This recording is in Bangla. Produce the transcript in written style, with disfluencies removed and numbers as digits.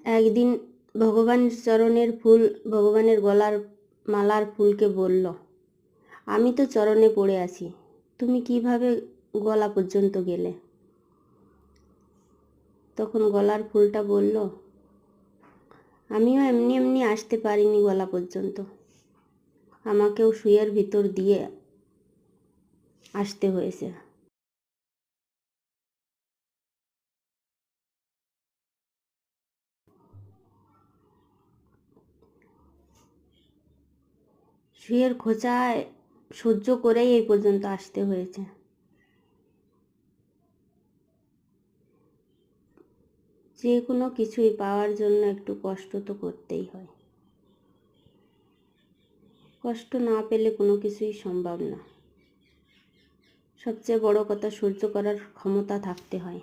একদিন ভগবানের চরণের ফুল ভগবানের গলার মালার ফুলকে বলল, আমি তো চরণে পড়ে আছি, তুমি কিভাবে গলা পর্যন্ত গেলে? তখন গলার ফুলটা বলল, আমিও এমনি এমনি আসতে পারিনি গলা পর্যন্ত, আমাকেও শুয়ের ভিতর দিয়ে আসতে হয়েছে। শুয়ের খোঁচায় সহ্য করেই এই পর্যন্ত আসতে হয়েছে। যে কোনো কিছুই পাওয়ার জন্য একটু কষ্ট তো করতেই হয়। কষ্ট না পেলে কোনো কিছুই সম্ভব না। সবচেয়ে বড় কথা, সহ্য করার ক্ষমতা থাকতে হয়।